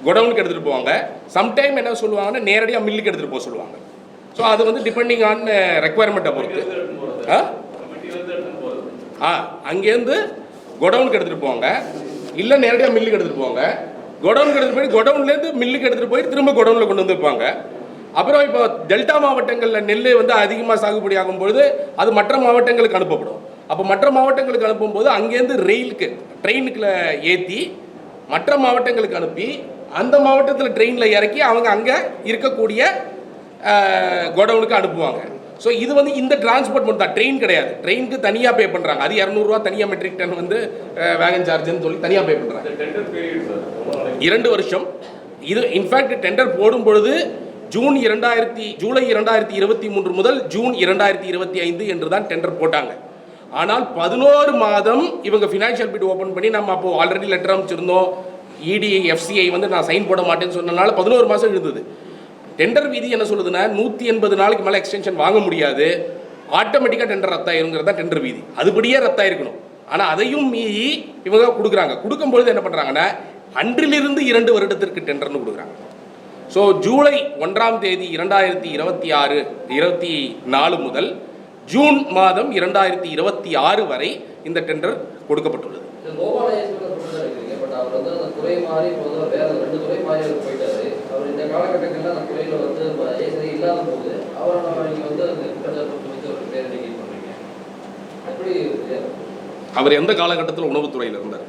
குடவுனுக்கு எடுத்துகிட்டு போவாங்க. சம்டைம் என்ன சொல்லுவாங்கன்னா நேரடியாக மில்லுக்கு எடுத்துகிட்டு போக சொல்லுவாங்க. ஸோ அது வந்து டிபெண்டிங் ஆன் ரெக்குவயர்மெண்ட்டை பொறுத்து அங்கேருந்து குடவுனுக்கு எடுத்துகிட்டு போவாங்க, இல்லை நேரடியாக மில்லுக்கு எடுத்துகிட்டு போவாங்க. குடவுனுக்கு எடுத்துகிட்டு போய் குடவுன்லேருந்து மில்லுக்கு எடுத்துகிட்டு போய் திரும்ப குடவுனில் கொண்டு வந்து வைப்பாங்க. அப்புறம் இப்போ டெல்டா மாவட்டங்களில் நெல் வந்து அதிகமாக சாகுபடி ஆகும்பொழுது அது மற்ற மாவட்டங்களுக்கு அனுப்பப்படும். அப்போ மற்ற மாவட்டங்களுக்கு அனுப்பும்போது அங்கேருந்து ட்ரெயினுக்குள்ள ஏற்றி மற்ற மாவட்டங்களுக்கு அனுப்பி அந்த மாவட்டத்தில் ட்ரெயினில் இறக்கி அவங்க அங்கே இருக்கக்கூடிய கோடவுனுக்கு அனுப்புவாங்க. ஸோ இது வந்து இந்த டிரான்ஸ்போர்ட் மட்டும் தான், ட்ரெயின் கிடையாது. ட்ரெயினுக்கு தனியாக பே பண்ணுறாங்க. அது 200 ரூபா தனியாக மெட்ரிக் டன் வந்து வேகன் சார்ஜ்னு சொல்லி தனியாக பே பண்ணுறாங்க. 2 வருஷம். இது இன்ஃபேக்ட் டெண்டர் போடும் பொழுது ஜூலை 2023 முதல் ஜூன் 2025 என்று தான் டெண்டர் போட்டாங்க. ஆனால் 11 மாதம் இவங்க ஃபினான்ஷியல் பிட் ஓப்பன் பண்ணி நம்ம அப்போ ஆல்ரெடி லெட்டர் அமைச்சிருந்தோம். இடி எஃப்சிஐ வந்து நான் சைன் போட மாட்டேன்னு சொன்னனால 11 மாதம் இருந்தது. டெண்டர் விதி என்ன சொல்லுதுன்னா 180 நாளைக்கு மேலே எக்ஸ்டென்ஷன் வாங்க முடியாது, ஆட்டோமேட்டிக்காக டெண்டர் ரத்தாயிருங்கிறது தான் டெண்டர் விதி. அதுபடியே ரத்தாயிருக்கணும். ஆனால் அதையும் மீறி இவங்க கொடுக்குறாங்க. கொடுக்கும்பொழுது என்ன பண்ணுறாங்கன்னா அன்றிலிருந்து 2 வருடத்திற்கு டெண்டர்னு கொடுக்குறாங்க. ஸோ ஜூலை 1ஆம் தேதி 2024 முதல் ஜூன் மாதம் 2026 வரை இந்த டெண்டர் கொடுக்கப்பட்டுள்ளது. அவர் எந்த காலகட்டத்தில் உணவுத்துறையில் இருந்தார்?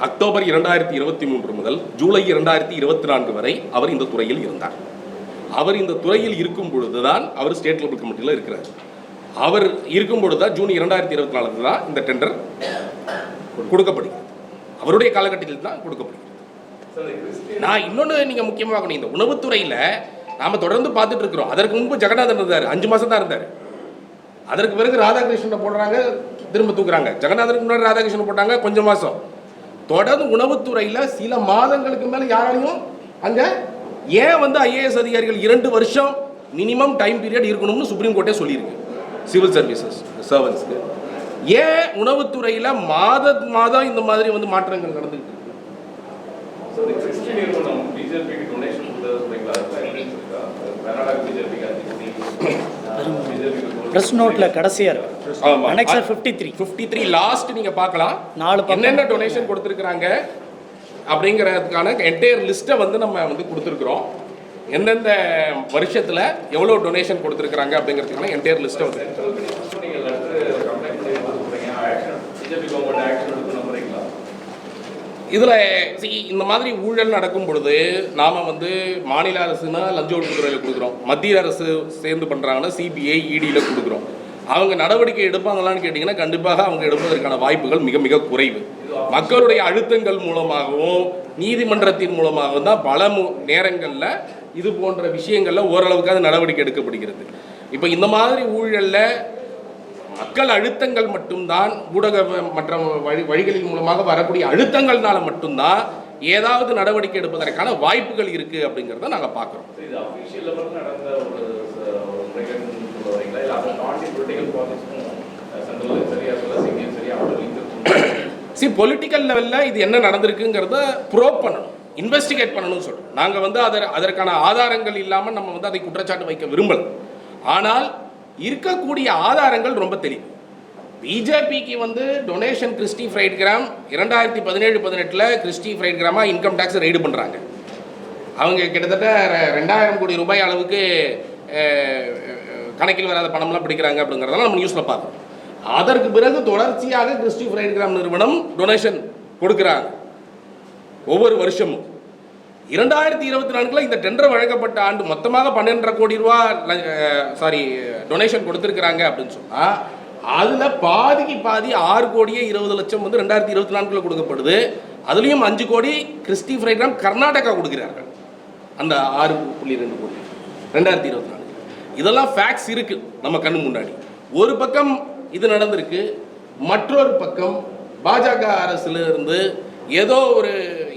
அக்டோபர் 2023 முதல் ஜூலை 2024 வரை அவர் இந்த துறையில் இருந்தார். அவர் இந்த துறையில் இருக்கும் பொழுதுதான் அவர் ஸ்டேட் லெவல் கமிட்டியில் இருக்கிறார். அவர் இருக்கும் பொழுது தான் ஜூன் 2024 தான் இந்த டெண்டர் கொடுக்கப்படுகிறது. அவருடைய காலகட்டத்தில் தான் கொடுக்கப்படுகிறது. நான் இன்னொன்று நீங்கள் முக்கியமாக இந்த உணவுத்துறையில் நாம் தொடர்ந்து பார்த்துட்டு இருக்கிறோம். அதற்கு முன்பு ஜெகநாதன் இருந்தார், 5 மாதம் தான் இருந்தார். அதற்கு பிறகு ராதாகிருஷ்ணனை போடுறாங்க, திரும்ப தூக்குறாங்க. ஜெகநாதனுக்கு முன்னாடி ராதாகிருஷ்ணன் போட்டாங்க, கொஞ்சம் மாதம். தொடர்ந்து உணவுத்துறையில் சில மாதங்களுக்கு மேலே யாராலையும் அங்கே ஏன் வந்து ஐஏஎஸ் அதிகாரிகள் 2 வருஷம் மினிமம் டைம் பீரியட் இருக்கணும்னு சுப்ரீம் கோர்ட்டே சொல்லியிருக்கு சிவில் சர்வீசஸ் சர்வன்ஸ்க்கு. ஏன் உணவுத்துறையில் மாதம் இந்த மாதிரி வந்து மாற்றங்கள் நடந்துகிட்டு இருக்கு? பிரஸ் நோட்ல கடைசியா இருக்கு. அனெக்சர் 53 லாஸ்ட் நீங்க பார்க்கலாம். என்னென்ன டொனேஷன் கொடுத்திருக்காங்க அப்படிங்கிறதுக்கான என்டையர் லிஸ்ட்டை வந்து நம்ம வந்து கொடுத்துருக்குறோம். எந்தெந்த வருஷத்துல எவ்வளவு டொனேஷன் கொடுத்திருக்காங்க அப்படிங்கிறதுக்கான என்டையர் லிஸ்ட்டை வந்து இதில் இந்த மாதிரி ஊழல் நடக்கும் பொழுது நாம் வந்து மாநில அரசுனா லஞ்ச ஒழிப்புத்துறையில் கொடுக்குறோம், மத்திய அரசு சேர்ந்து பண்ணுறாங்கன்னா சிபிஐ இடியில் கொடுக்குறோம். அவங்க நடவடிக்கை எடுப்பாங்களான்னு கேட்டிங்கன்னா கண்டிப்பாக அவங்க எடுப்பதற்கான வாய்ப்புகள் மிக மிக குறைவு. மக்களுடைய அழுத்தங்கள் மூலமாகவும் நீதிமன்றத்தின் மூலமாகவும் தான் பல நேரங்களில் இது போன்ற விஷயங்களில் ஓரளவுக்காக நடவடிக்கை எடுக்கப்படுகிறது. இப்போ இந்த மாதிரி ஊழலில் மக்கள் அழுத்தங்கள் மட்டும்தான், ஊடக மற்ற வழிகளின் மூலமாக வரக்கூடிய அழுத்தங்கள்னால மட்டும்தான் ஏதாவது நடவடிக்கை எடுப்பதற்கான வாய்ப்புகள் இருக்கு அப்படிங்கிறத நாங்கள் பார்க்குறோம். பொலிட்டிக்கல் லெவலில் இது என்ன நடந்திருக்குங்கிறத ப்ரோப் பண்ணணும், இன்வெஸ்டிகேட் பண்ணணும்னு சொல்கிறோம். நாங்கள் வந்து அதற்கான ஆதாரங்கள் இல்லாமல் நம்ம வந்து அதை குற்றச்சாட்டு வைக்க விரும்பல. ஆனால் இருக்கக்கூடிய ஆதாரங்கள் ரொம்ப தெளிவு. பிஜேபிக்கு வந்து donation Christy Fried Gram 2017-18 Christy Fried கிராமாக இன்கம் டேக்ஸ் ரெய்டு பண்ணுறாங்க. அவங்க கிட்டத்தட்ட 2000 கோடி ரூபாய் அளவுக்கு கணக்கில் வராத பணம்லாம் பிடிக்கிறாங்க அப்படிங்கிறதெல்லாம் நம்ம நியூஸில் பார்த்தோம். அதற்கு பிறகு தொடர்ச்சியாக கிறிஸ்டி ஃப்ரைட் கிராம் நிறுவனம் டொனேஷன் கொடுக்குறாங்க ஒவ்வொரு வருஷமும். 2024 இந்த டெண்டர் வழங்கப்பட்ட ஆண்டு மொத்தமாக 12.5 கோடி ரூபா டொனேஷன் கொடுத்துருக்குறாங்க அப்படின்னு சொன்னால் அதில் பாதிக்கு பாதி 6 கோடியே 20 லட்சம் வந்து 2024 கொடுக்கப்படுது. அதுலேயும் 5 கோடி கிறிஸ்டி ஃப்ரைட் கிராம் கர்நாடகா கொடுக்குறார்கள். அந்த 6.2 கோடி 2024 இதெல்லாம் ஃபேக்ட்ஸ் இருக்குது நம்ம கண்ணு முன்னாடி. ஒரு பக்கம் இது நடந்திருக்கு, மற்றொரு பக்கம் பாஜக அரசுல இருந்து ஏதோ ஒரு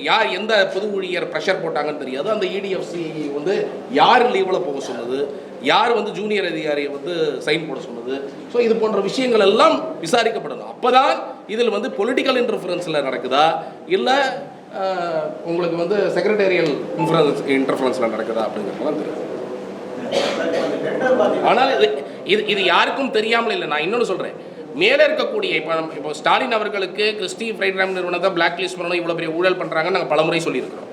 யார் எந்த பொது ஊழியர் ப்ரெஷர் போட்டாங்கன்னு தெரியாது. அந்த இடிஎஃப்சி வந்து யார் லீவில் போக சொன்னது, யார் வந்து ஜூனியர் அதிகாரியை வந்து சைன் போட சொன்னது, ஸோ இது போன்ற விஷயங்கள் எல்லாம் விசாரிக்கப்படணும். அப்போ தான் இதில் வந்து பொலிட்டிக்கல் இன்டர்ஃபரன்ஸில் நடக்குதா இல்லை உங்களுக்கு வந்து செக்ரட்டேரியல் இன்டர்ஃபரன்ஸில் நடக்குதா அப்படிங்கிறதுலாம் தெரியும். ஆனால் இது யாருக்கும் தெரியாமல் இல்லை. நான் இன்னொன்று சொல்கிறேன், மேலே இருக்கக்கூடிய இப்போ ஸ்டாலின் அவர்களுக்கு கிறிஸ்டி ஃப்ரைட் கிராம் நிறுவனத்தை பிளாக் லிஸ்ட் பண்ணணும், இவ்வளோ பெரிய ஊழல் பண்ணுறாங்கன்னு நாங்கள் பலமுறை சொல்லியிருக்கிறோம்.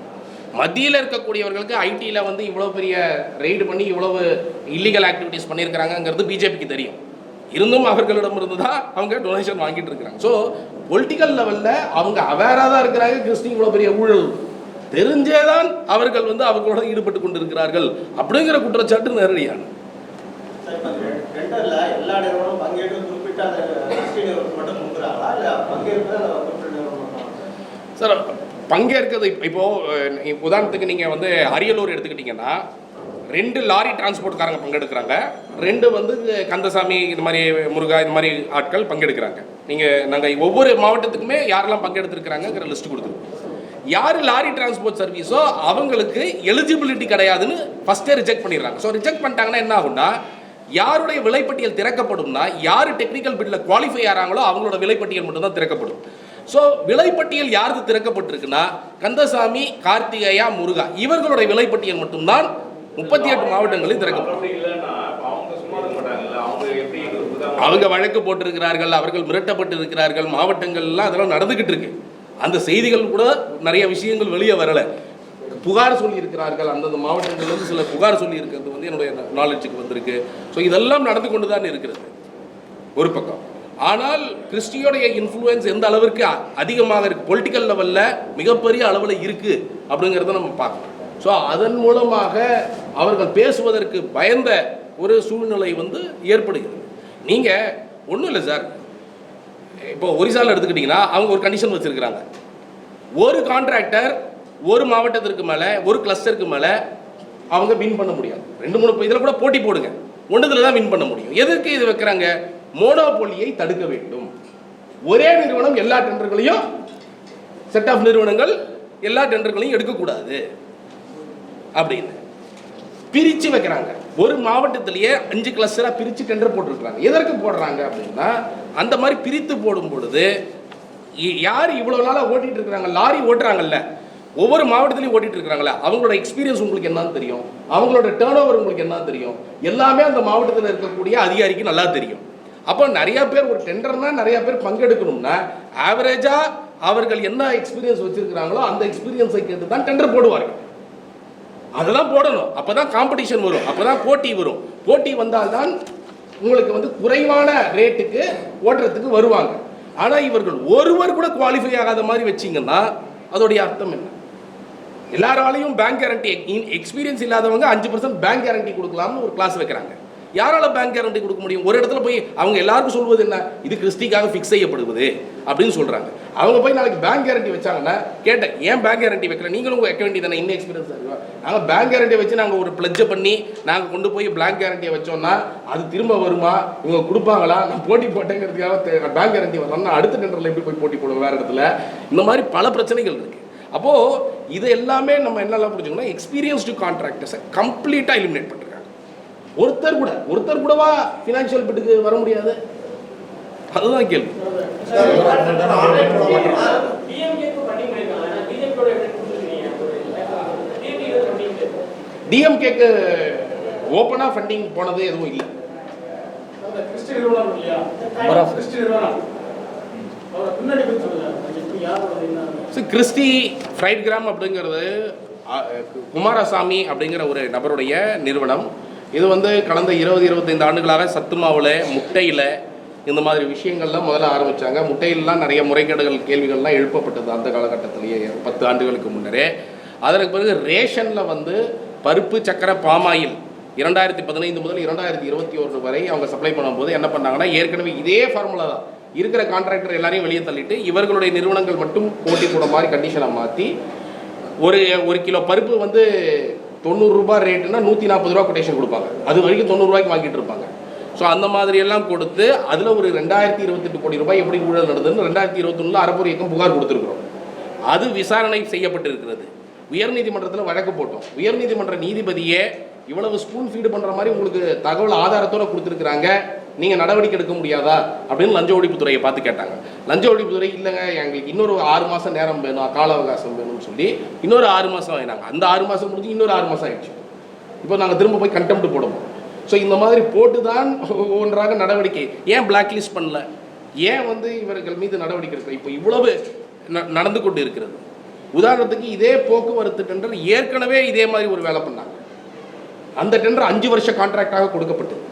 மத்தியில் இருக்கக்கூடியவர்களுக்கு ஐடியில் வந்து இவ்வளோ பெரிய ரெய்டு பண்ணி இவ்வளவு இல்லீகல் ஆக்டிவிட்டீஸ் பண்ணியிருக்கிறாங்கிறது பிஜேபிக்கு தெரியும். இருந்தும் அவர்களிடமிருந்து தான் அவங்க டொனேஷன் வாங்கிட்டு இருக்கிறாங்க. ஸோ பொலிட்டிக்கல் லெவலில் அவங்க அவேராக தான் இருக்கிறாங்க. கிறிஸ்டி இவ்வளோ பெரிய ஊழல் தெரிஞ்சேதான் அவர்கள் வந்து அவர்களோட ஈடுபட்டு கொண்டு இருக்கிறார்கள் அப்படிங்கிற குற்றச்சாட்டு நேரடியான. சார் பங்கேற்கிறது இப்போ உதாரணத்துக்கு நீங்கள் வந்து அரியலூர் எடுத்துக்கிட்டிங்கன்னா 2 லாரி டிரான்ஸ்போர்ட்காரங்க பங்கெடுக்கிறாங்க, 2 வந்து கந்தசாமி இந்த மாதிரி முருகா இந்த மாதிரி ஆட்கள் பங்கெடுக்கிறாங்க. நாங்கள் ஒவ்வொரு மாவட்டத்துக்குமே யாரெல்லாம் பங்கெடுத்துருக்கிறாங்கிற லிஸ்ட் கொடுத்துருக்கோம். யார் லாரி டிரான்ஸ்போர்ட் சர்வீஸோ அவங்களுக்கு எலிஜிபிலிட்டி கிடையாதுன்னு ஃபஸ்ட்டே ரிஜெக்ட் பண்ணிடுறாங்க. ஸோ ரிஜெக்ட் பண்ணிட்டாங்கன்னா என்ன ஆகும்னா, யாருடைய விலைப்பட்டியல் திறக்கப்படும்னா யார் டெக்னிக்கல் பிட்டில் குவாலிஃபை ஆகிறாங்களோ அவங்களோட விலைப்பட்டியல் மட்டும்தான் திறக்கப்படும். ஸோ விலைப்பட்டியல் யாருக்கு திறக்கப்பட்டிருக்குன்னா கந்தசாமி, கார்த்திகேயா, முருகா இவர்களுடைய விலைப்பட்டியல் மட்டும்தான் 38 மாவட்டங்களில் திறக்கப்படும். அவங்க வழக்கு போட்டிருக்கிறார்கள், அவர்கள் மிரட்டப்பட்டு இருக்கிறார்கள், மாவட்டங்கள்லாம் அதெல்லாம் நடந்துகிட்டு இருக்கு. அந்த செய்திகள் கூட நிறைய விஷயங்கள் வெளியே வரலை. புகார் சொல்லி இருக்கிறார்கள், அந்தந்த மாவட்டங்கள்லேருந்து சில புகார் சொல்லி இருக்கிறது வந்து என்னுடைய நாலேஜுக்கு வந்திருக்கு. ஸோ இதெல்லாம் நடந்து கொண்டு தான் இருக்கிறது ஒரு பக்கம். ஆனால் கிறிஸ்டியோடைய இன்ஃப்ளூயன்ஸ் எந்த அளவிற்கு அதிகமாக இருக்குது, பொலிட்டிக்கல் லெவலில் மிகப்பெரிய அளவில் இருக்குது அப்படிங்கிறத நம்ம பார்க்கணும். ஸோ அதன் மூலமாக அவர்கள் பேசுவதற்கு பயந்த ஒரு சூழ்நிலை வந்து ஏற்படுகிறது. நீங்கள் ஒன்றும் இல்லை சார், இப்போ ஒரிசாவில் எடுத்துக்கிட்டிங்கன்னா அவங்க ஒரு கண்டிஷன் வச்சுருக்கிறாங்க, ஒரு கான்ட்ராக்டர் ஒரு மாவட்டத்திற்கு மேலே ஒரு கிளஸ்டருக்கு மேலே அவங்க வின் பண்ண முடியாது. 2-3 இதில் கூட போட்டி போடுங்க, ஒன்றுதில் தான் வின் பண்ண முடியும். எதற்கு இது வைக்கிறாங்க? மோனோபோலியை தடுக்க வேண்டும். ஒரே நிறுவனம் எல்லா டெண்டர்களையும், செட் ஆஃப் நிறுவனங்கள் எல்லா டெண்டர்களையும் எடுக்கக்கூடாது அப்படின்னு பிரித்து வைக்கிறாங்க. ஒரு மாவட்டத்திலேயே 5 கிளஸ்டராக பிரித்து டெண்டர் போட்டிருக்கிறாங்க. எதற்கு போடுறாங்க அப்படின்னா, அந்த மாதிரி பிரித்து போடும் பொழுது யார் இவ்வளோ நாளாக ஓட்டிகிட்டு இருக்கிறாங்க, லாரி ஓட்டுறாங்கல்ல, ஒவ்வொரு மாவட்டத்திலையும் ஓட்டிகிட்டு இருக்கிறாங்களே, அவங்களோட எக்ஸ்பீரியன்ஸ் உங்களுக்கு என்னன்னு தெரியும், அவங்களோட டேர்ன் ஓவர் உங்களுக்கு என்ன தெரியும், எல்லாமே அந்த மாவட்டத்தில் இருக்கக்கூடிய அதிகாரிக்கு நல்லா தெரியும். அப்போ நிறையா பேர் ஒரு டெண்டர்னா நிறையா பேர் பங்கெடுக்கணும்னா ஆவரேஜாக அவர்கள் என்ன எக்ஸ்பீரியன்ஸ் வச்சுருக்கிறாங்களோ அந்த எக்ஸ்பீரியன்ஸை கேட்டு தான் டெண்டர் போடுவார்கள். அதெல்லாம் போடணும். அப்போ தான் காம்படிஷன் வரும், அப்போ தான் போட்டி வரும். போட்டி வந்தால்தான் உங்களுக்கு வந்து குறைவான ரேட்டுக்கு ஓட்டுறதுக்கு வருவாங்க. ஆனால் இவர்கள் ஒருவர் கூட குவாலிஃபை ஆகாத மாதிரி வச்சிங்கன்னா அதோடைய அர்த்தம் என்ன? எல்லாராலையும் பேங்க் கேரண்டி, எக்ஸ்பீரியன்ஸ் இல்லாதவங்க 5% பேங்க் கேரண்டி கொடுக்கலாம்னு ஒரு கிளாஸ் வைக்கிறாங்க. யாரால பேங்க் கேரண்டி கொடுக்க முடியும்? ஒரு இடத்துல போய் அவங்க எல்லாருக்கும் சொல்வது என்ன, இது கிறிஸ்டிக்காக ஃபிக்ஸ் செய்யப்படுவது அப்படின்னு சொல்கிறாங்க. அவங்க போய் நாளைக்கு பேங்க் கேரண்டி வச்சாங்கன்னா கேட்டேன், ஏன் பேங்க் கேரண்டி வைக்கல, நீங்களும் வைக்க வேண்டியது தானே, இன்னும் எக்ஸ்பீரியன்ஸ் ஆகும். நாங்கள் பேங்க் கேரண்டி வச்சு நாங்கள் ஒரு பிளட்ஜை பண்ணி நாங்கள் கொண்டு போய் பேங்க் கேரண்டியை வச்சோம்னா அது திரும்ப வருமா, இவங்க கொடுப்பாங்களா, நான் போட்டி போட்டேங்கிறதுக்காக பேங்க் கேரண்டி வரலாம்னா அடுத்த டெண்டரில் எப்படி போய் போட்டி போடுவோம் வேறு இடத்துல. இந்த மாதிரி பல பிரச்சனைகள் இருக்குது. அப்போது இது எல்லாமே நம்ம என்னெல்லாம் புரிஞ்சுக்கணும், எக்ஸ்பீரியன்ஸ்டு கான்ட்ராக்டர்ஸை கம்ப்ளீட்டாக எலிமினேட் பண்ணுறாங்க. ஒருத்தர் கூடவா ஃபினான்ஷியல் பிட்டுக்கு வர முடியாது? அதுதான் கேள்வி. டிஎம்கேக்கு ஓப்பனாக ஃபண்டிங் போனது எதுவும் இல்லை. கிறிஸ்டி ஃப்ரைட் கிராம் அப்படிங்கிறது குமாரசாமி அப்படிங்கிற ஒரு நபருடைய நிறுவனம். இது வந்து கடந்த 20-25 ஆண்டுகளாக சத்து மாவில், முட்டையில் இந்த மாதிரி விஷயங்கள்லாம் முதல்ல ஆரம்பித்தாங்க. முட்டையிலலாம் நிறைய முறைகேடுகள், கேள்விகள்லாம் எழுப்பப்பட்டது அந்த காலகட்டத்திலேயே 10 ஆண்டுகளுக்கு முன்னரே. அதற்கு பிறகு ரேஷனில் வந்து பருப்பு, சக்கரை, பாமாயில் 2015 முதல் 2021 வரை அவங்க சப்ளை பண்ணும்போது என்ன பண்ணாங்கன்னா, ஏற்கனவே இதே ஃபார்முலா தான் இருக்கிற கான்ட்ராக்டர் எல்லாரையும் வெளியே தள்ளிட்டு இவர்களுடைய நிறுவனங்கள் மட்டும் போட்டி போட மாதிரி கண்டிஷனை மாற்றி ஒரு கிலோ பருப்பு வந்து 90 ரூபாய் ரேட்டுனா 140 ரூபா கொட்டேஷன் கொடுப்பாங்க. அது வரைக்கும் 90 ரூபாய்க்கு வாங்கிட்டு இருப்பாங்க. ஸோ அந்த மாதிரியெல்லாம் கொடுத்து அதில் ஒரு 2028 கோடி ரூபாய் எப்படி ஊழல் நடந்ததுன்னு 2021 அறப்பொரு இயக்கம் புகார் கொடுத்துருக்குறோம். அது விசாரணை செய்யப்பட்டிருக்கிறது. உயர்நீதிமன்றத்தில் வழக்கு போட்டோம். உயர்நீதிமன்ற நீதிபதியே இவ்வளவு ஸ்பூன் ஃபீடு பண்ணுற மாதிரி உங்களுக்கு தகவல் ஆதாரத்தோடு கொடுத்துருக்குறாங்க, நீங்கள் நடவடிக்கை எடுக்க முடியாதா அப்படின்னு லஞ்ச ஒழிப்புத்துறையை பார்த்து கேட்டாங்க. லஞ்ச ஒழிப்புத்துறை இல்லைங்க, எங்களுக்கு இன்னொரு 6 மாதம் நேரம் வேணும், கால அவகாசம் வேணும்னு சொல்லி இன்னொரு 6 மாதம் ஆயினாங்க. அந்த 6 மாதம் முடிஞ்சு இன்னொரு 6 மாதம் ஆயிடுச்சு. இப்போ நாங்கள் திரும்ப போய் கண்டெம்ட் போடுவோம். ஸோ இந்த மாதிரி போட்டு தான் ஒன்றாக நடவடிக்கை. ஏன் பிளாக் லிஸ்ட் பண்ணல, ஏன் வந்து இவர்கள் மீது நடவடிக்கை எடுக்கல? இப்போ இவ்வளவு நடந்து கொண்டு இருக்கிறது. உதாரணத்துக்கு இதே போக்குவரத்து டெண்டர் ஏற்கனவே இதே மாதிரி ஒரு வேலை பண்ணாங்க. அந்த டெண்டர் 5 வருஷ கான்ட்ராக்டாக கொடுக்கப்பட்டது.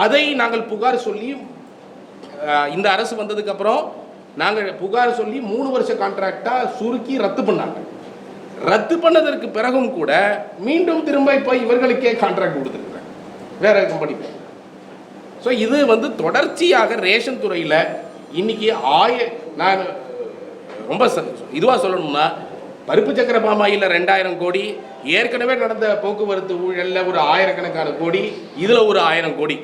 அதை நாங்கள் புகார் சொல்லி இந்த அரசு வந்ததுக்கப்புறம் நாங்கள் புகார் சொல்லி 3 வருஷ கான்ட்ராக்டாக சுருக்கி ரத்து பண்ணாங்க. ரத்து பண்ணதற்கு பிறகும் கூட மீண்டும் திரும்ப இப்போ இவர்களுக்கே கான்ட்ராக்ட் கொடுத்துருக்குறாங்க வேற கம்பெனி. ஸோ இது வந்து தொடர்ச்சியாக ரேஷன் துறையில் இன்னைக்கு நான் ரொம்ப இதுவாக சொல்லணும்னா, பருப்பு சக்கரை பாமாயில் 2000 கோடி, ஏற்கனவே நடந்த போக்குவரத்து ஊழலில் ஒரு 1000கணக்கான கோடி, இதில் ஒரு 1000 கோடி,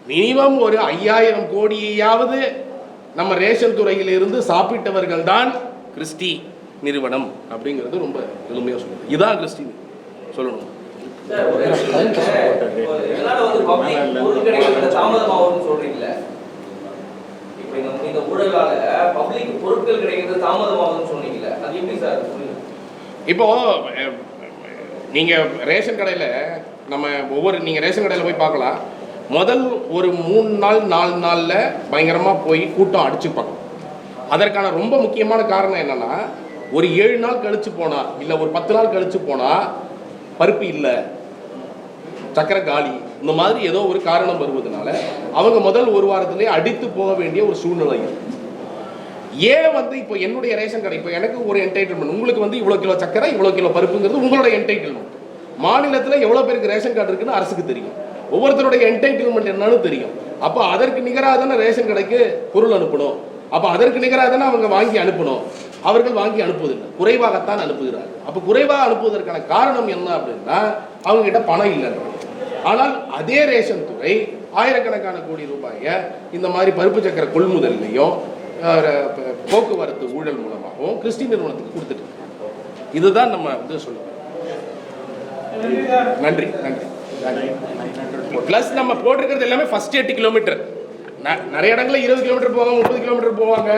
மினிமம் ஒரு 5000 கோடியாவது நம்ம ரேஷன் துறையில் இருந்து சாப்பிட்டவர்கள் தான் கிறிஸ்டி நிறுவனம் அப்படிங்கிறது ரொம்ப எளிமையாக சொல்லணும். இதுதான் கிறிஸ்டி சொல்லணும். இப்போ நீங்க ரேஷன் கடையில் நீங்க ரேஷன் கடையில் போய் பார்க்கலாம். முதல் ஒரு 3 நாள் 4 நாளில் பயங்கரமாக போய் கூட்டம் அடிச்சுப்பாங்க. அதற்கான ரொம்ப முக்கியமான காரணம் என்னன்னா, ஒரு 7 நாள் கழிச்சு போனா இல்லை ஒரு 10 நாள் கழிச்சு போனா பருப்பு இல்லை, சக்கரை காலி, இந்த மாதிரி ஏதோ ஒரு காரணம் வருவதனால அவங்க முதல் ஒரு வாரத்திலே அடித்து போக வேண்டிய ஒரு சூழ்நிலை. ஏன் வந்து இப்போ என்னுடைய ரேஷன் கடை, இப்போ எனக்கு ஒரு என்டைட்டில்மெண்ட், உங்களுக்கு வந்து இவ்வளோ கிலோ சக்கரை இவ்வளோ கிலோ பருப்புங்கிறது உங்களோட என்டைட்டில்மெண்ட். மாநிலத்தில் எவ்வளோ பேருக்கு ரேஷன் கார்டு இருக்குன்னு அரசுக்கு தெரியும், ஒவ்வொருத்தருடைய என்டைட்டில்மெண்ட் என்னன்னு தெரியும். அப்போ அதற்கு நிகராக தானே ரேஷன் கடைக்கு பொருள் அனுப்பணும். அப்போ அதற்கு நிகராக தானே அவங்க வாங்கி அனுப்பணும். அவர்கள் வாங்கி அனுப்புவதில்லை, குறைவாகத்தான் அனுப்புகிறார்கள். அப்போ குறைவாக அனுப்புவதற்கான காரணம் என்ன அப்படின்னா, அவங்க கிட்ட பணம் இல்லைன்னு. ஆனால் அதே ரேஷன் துறை 1000கணக்கான கோடி ரூபாயை இந்த மாதிரி பருப்பு சக்கரை கொள்முதல்லையும் போக்குவரத்து ஊழல் மூலமாகவும் கிறிஸ்டி நிறுவனத்துக்கு கொடுத்துட்டு. இதுதான் நம்ம வந்து சொல்லுவோம். நன்றி நன்றி. பிளஸ் நம்ம போட்டிருக்கிறது எல்லாமே ஃபர்ஸ்ட் 8 கிலோமீட்டர். நிறைய இடங்களில் 20 கிலோமீட்டர் போவாங்க, 30 கிலோமீட்டர் போவாங்க.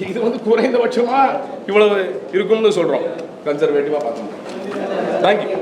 இது வந்து குறைந்தபட்சமாக இவ்வளவு இருக்கும்னு சொல்கிறோம், கன்சர்வேட்டிவாக பார்த்தோம். தேங்க்யூ.